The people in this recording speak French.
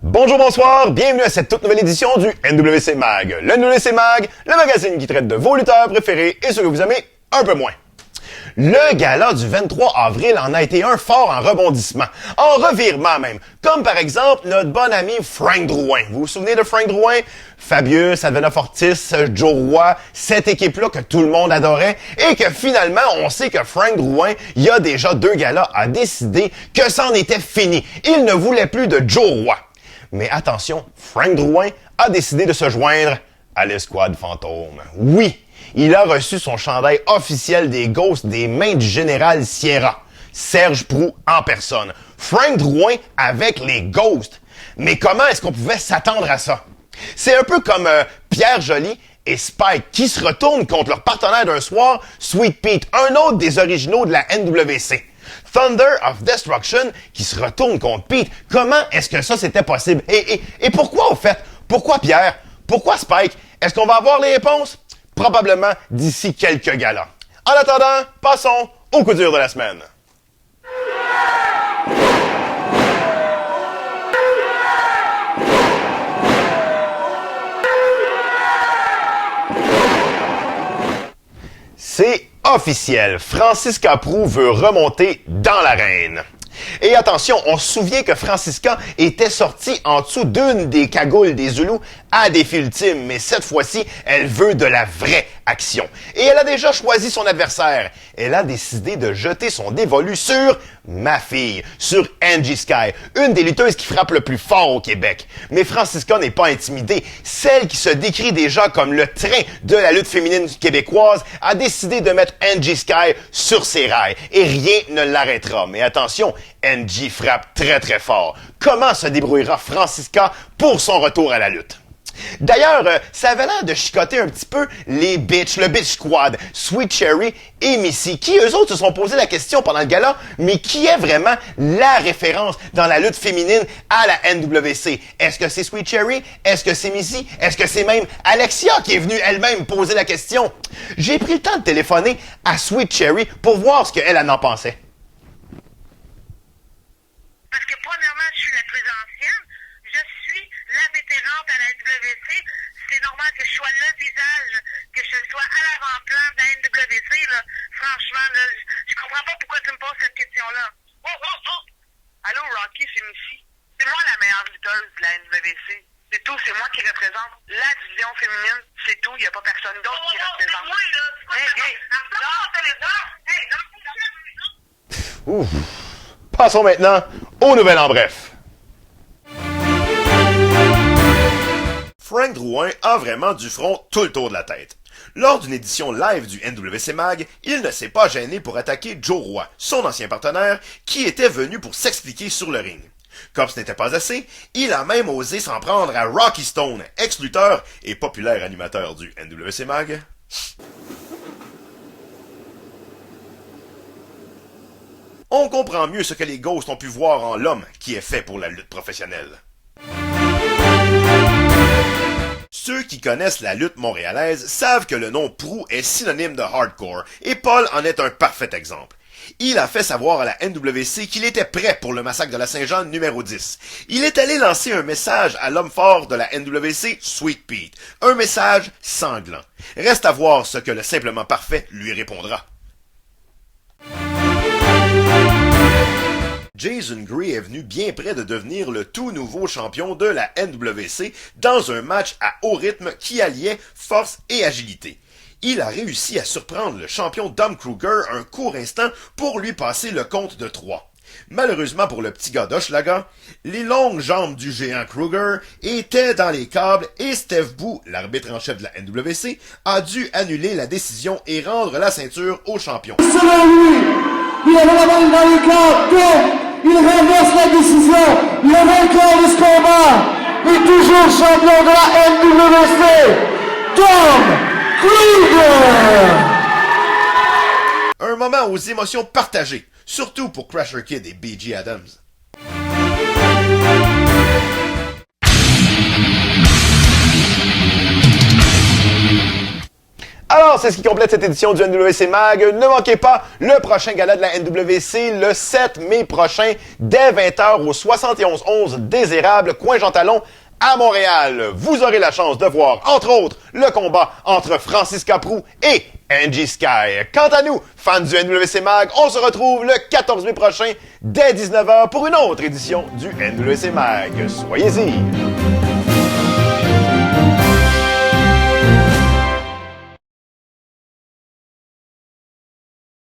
Bonjour, bonsoir, bienvenue à cette toute nouvelle édition du NWC Mag. Le NWC Mag, le magazine qui traite de vos lutteurs préférés et ceux que vous aimez un peu moins. Le gala du 23 avril en a été un fort en rebondissement, en revirement même, comme par exemple notre bon ami Frank Drouin. Vous vous souvenez de Frank Drouin? Fabius, Advena Fortis, Joe Roy, cette équipe-là que tout le monde adorait, et que finalement, on sait que Frank Drouin, il y a déjà 2 galas, a décidé que c'en était fini. Il ne voulait plus de Joe Roy. Mais attention, Frank Drouin a décidé de se joindre à l'escouade fantôme. Oui, il a reçu son chandail officiel des Ghosts des mains du général Sierra, Serge Proulx en personne. Frank Drouin avec les Ghosts. Mais comment est-ce qu'on pouvait s'attendre à ça? C'est un peu comme Pierre Joly et Spike qui se retournent contre leur partenaire d'un soir, Sweet Pete, un autre des originaux de la NWC. Thunder of Destruction qui se retourne contre Pete. Comment est-ce que ça c'était possible? Et pourquoi au fait? Pourquoi Pierre? Pourquoi Spike? Est-ce qu'on va avoir les réponses? Probablement d'ici quelques galas. En attendant, passons au coup dur de la semaine. C'est officiel, Francisca Proulx veut remonter dans l'arène. Et attention, on se souvient que Francisca était sortie en dessous d'une des cagoules des Zoulous à Défi Ultime, mais cette fois-ci, elle veut de la vraie action. Et elle a déjà choisi son adversaire. Elle a décidé de jeter son dévolu sur ma fille, sur Angie Sky, une des lutteuses qui frappe le plus fort au Québec. Mais Francisca n'est pas intimidée. Celle qui se décrit déjà comme le train de la lutte féminine québécoise a décidé de mettre Angie Sky sur ses rails. Et rien ne l'arrêtera. Mais attention, Angie frappe très très fort. Comment se débrouillera Francisca pour son retour à la lutte? D'ailleurs, ça avait l'air de chicoter un petit peu les bitches, le bitch squad, Sweet Cherry et Missy, qui eux autres se sont posé la question pendant le gala, mais qui est vraiment la référence dans la lutte féminine à la NWC? Est-ce que c'est Sweet Cherry? Est-ce que c'est Missy? Est-ce que c'est même Alexia qui est venue elle-même poser la question? J'ai pris le temps de téléphoner à Sweet Cherry pour voir ce qu'elle en pensait. Parce que premièrement, je suis la plus ancienne, je suis la vétérante à la NWC. C'est normal que je sois le visage, que je sois à l'avant-plan de la NWC. Là. Franchement, là, je comprends pas pourquoi tu me poses cette question-là. Oh, oh, oh! Allô, Rocky, c'est Missy. C'est moi la meilleure lutteuse de la NWC. C'est tout, c'est moi qui représente la division féminine. C'est tout, il n'y a pas personne d'autre qui représente. C'est moi, là! Hey! Ouf! Passons maintenant aux nouvelles en bref. Frank Drouin a vraiment du front tout le tour de la tête. Lors d'une édition live du NWC Mag, il ne s'est pas gêné pour attaquer Joe Roy, son ancien partenaire, qui était venu pour s'expliquer sur le ring. Comme ce n'était pas assez, il a même osé s'en prendre à Rocky Stone, ex-lutteur et populaire animateur du NWC Mag. On comprend mieux ce que les Ghosts ont pu voir en l'homme qui est fait pour la lutte professionnelle. Ceux qui connaissent la lutte montréalaise savent que le nom Proulx est synonyme de hardcore, et Paul en est un parfait exemple. Il a fait savoir à la NWC qu'il était prêt pour le massacre de la Saint-Jean numéro 10. Il est allé lancer un message à l'homme fort de la NWC, Sweet Pete. Un message sanglant. Reste à voir ce que le simplement parfait lui répondra. Jason Gray est venu bien près de devenir le tout nouveau champion de la NWC dans un match à haut rythme qui alliait force et agilité. Il a réussi à surprendre le champion Dom Kruger un court instant pour lui passer le compte de 3. Malheureusement pour le petit gars d'Hochelaga, les longues jambes du géant Kruger étaient dans les câbles et Steve Bou, l'arbitre en chef de la NWC, a dû annuler la décision et rendre la ceinture au champion. Selon lui, il a vraiment dans les câbles, donc il renverse la décision. Le vainqueur de ce combat est toujours champion de la NWC, Dom Kruger. Un moment aux émotions partagées, surtout pour Crusher Kid et B.G. Adams. Alors, Alors, c'est ce qui complète cette édition du NWC Mag. Ne manquez pas le prochain gala de la NWC le 7 mai prochain, dès 20h au 7111 Désérable, coin Jean Talon, à Montréal. Vous aurez la chance de voir, entre autres, le combat entre Francis Caprou et Angie Sky. Quant à nous, fans du NWC Mag, on se retrouve le 14 mai prochain, dès 19h, pour une autre édition du NWC Mag. Soyez-y!